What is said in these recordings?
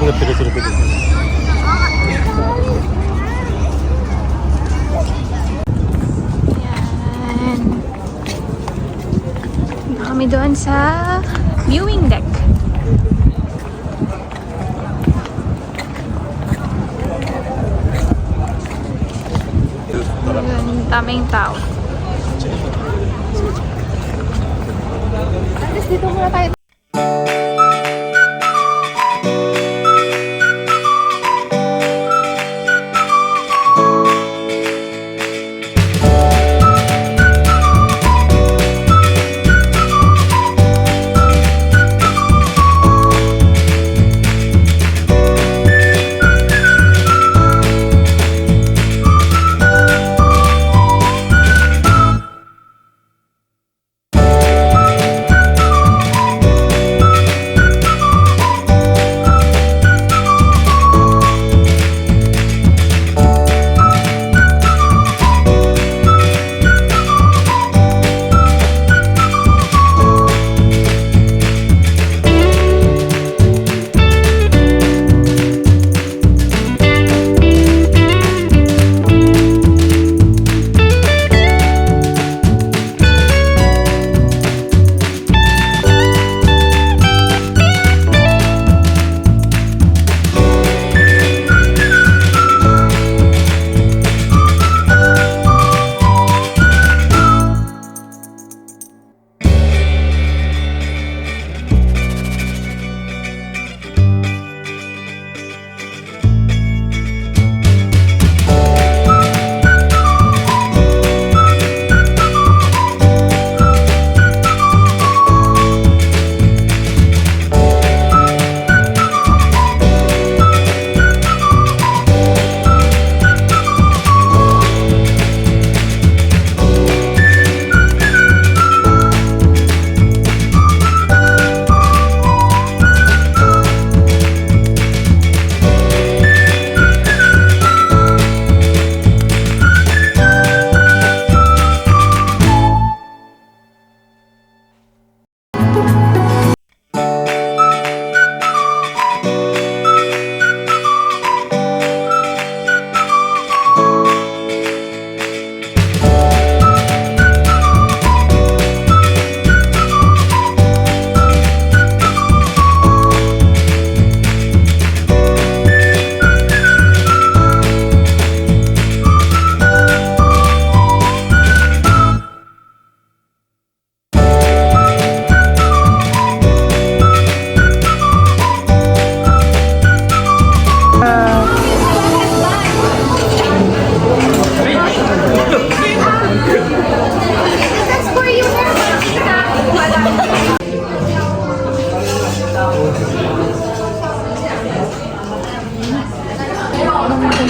ngerti ke sini. Yan. Kami doon sa viewing deck. Yun, daming tao. Alas, dito muna tayo.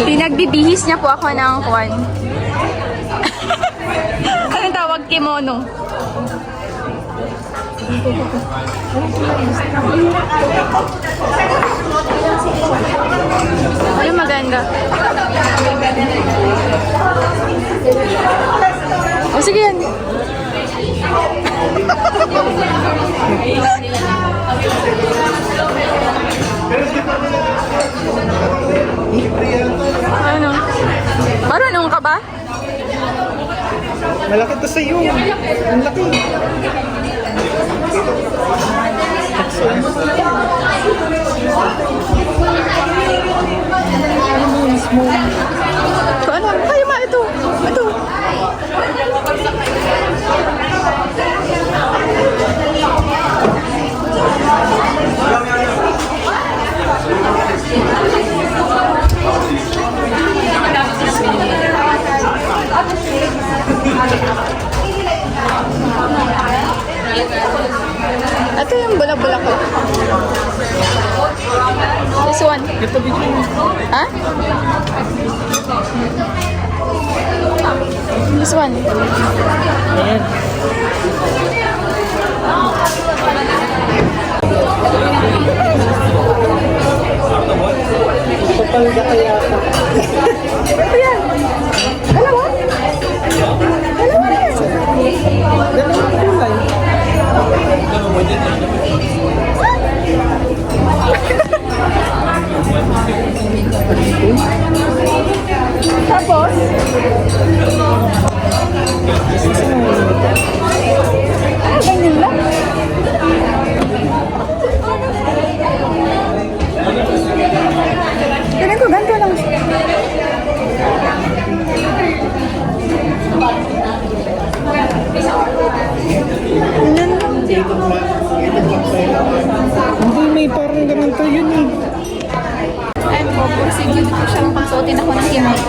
Pinagbibihis niya po ako ng kwan. Anong tawag? Kimono. Ay, maganda. O, sige yan. Ano? Marunong ka ba? Malaki to sa iyo. Ang laki. Ano? Ay, ma, ito. Ito. Ito yung bulak-bulak ko. This one. Ha? This one. Ayan. Kapal ka kaya pa. Ito yan. Dalawa? Dalawa na yan. Dalawang kulay. Ganyan lang. Tignan ko, ganito lang. Hindi, may parang ganito yun eh. Ay po, sige, dito ko siyang pagsuotin ako ng kimot.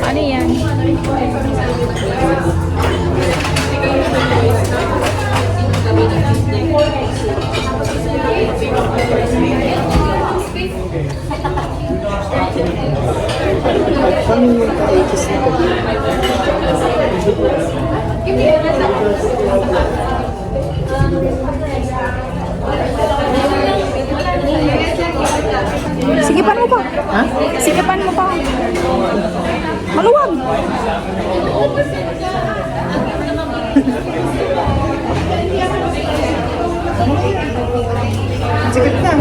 Ano yan? Kami yung ka-80s na ko. Sigipan mo pa. Ha? Sigipan mo pa. Maluwag. Sikit na.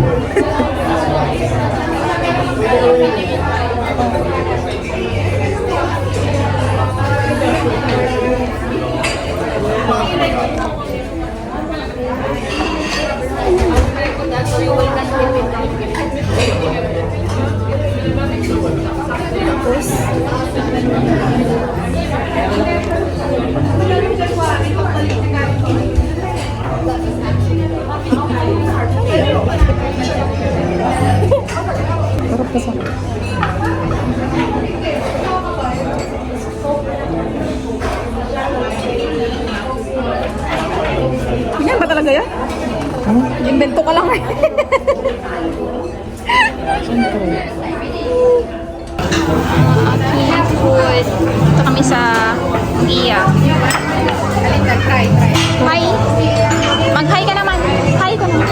Harap ka sa. Yan ba talaga yan? Invento ka lang eh. Siyempre. Food. Ito kami sa Mogiya. Hi. Mag-hi ka naman. Hi ka naman.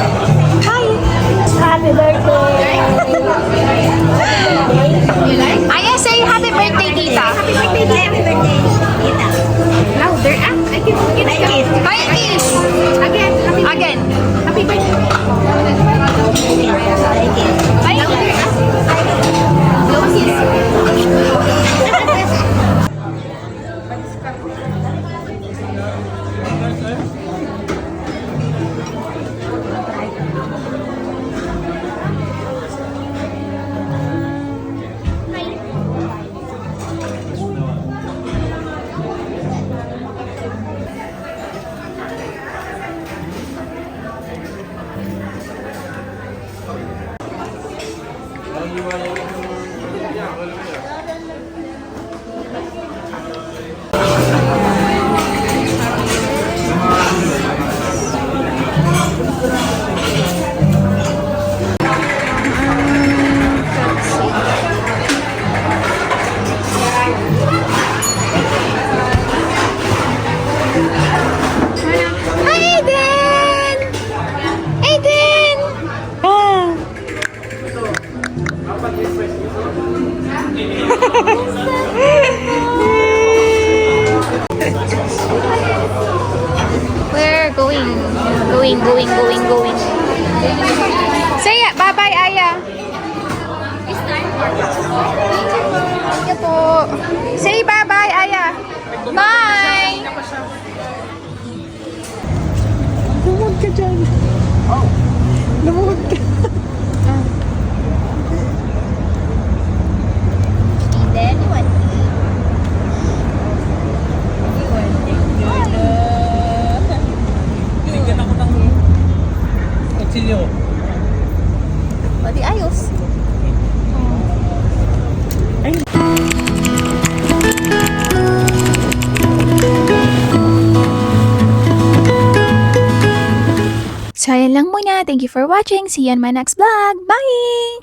Hi. Happy birthday. Aya, say happy birthday, tita. Happy birthday, tita. Happy birthday, tita. Louder, ah. I can kiss. Hi, kiss. Again. Again. Happy birthday. Hi. Blow kiss. Going. Say bye-bye, Aya. Thank you po. Say bye-bye, Aya. Bye! Lumuhod ka dyan. Lumuhod ka. Kutsilyo. Pati ayos. Ay. So, ayan lang muna. Thank you for watching. See you on my next vlog. Bye!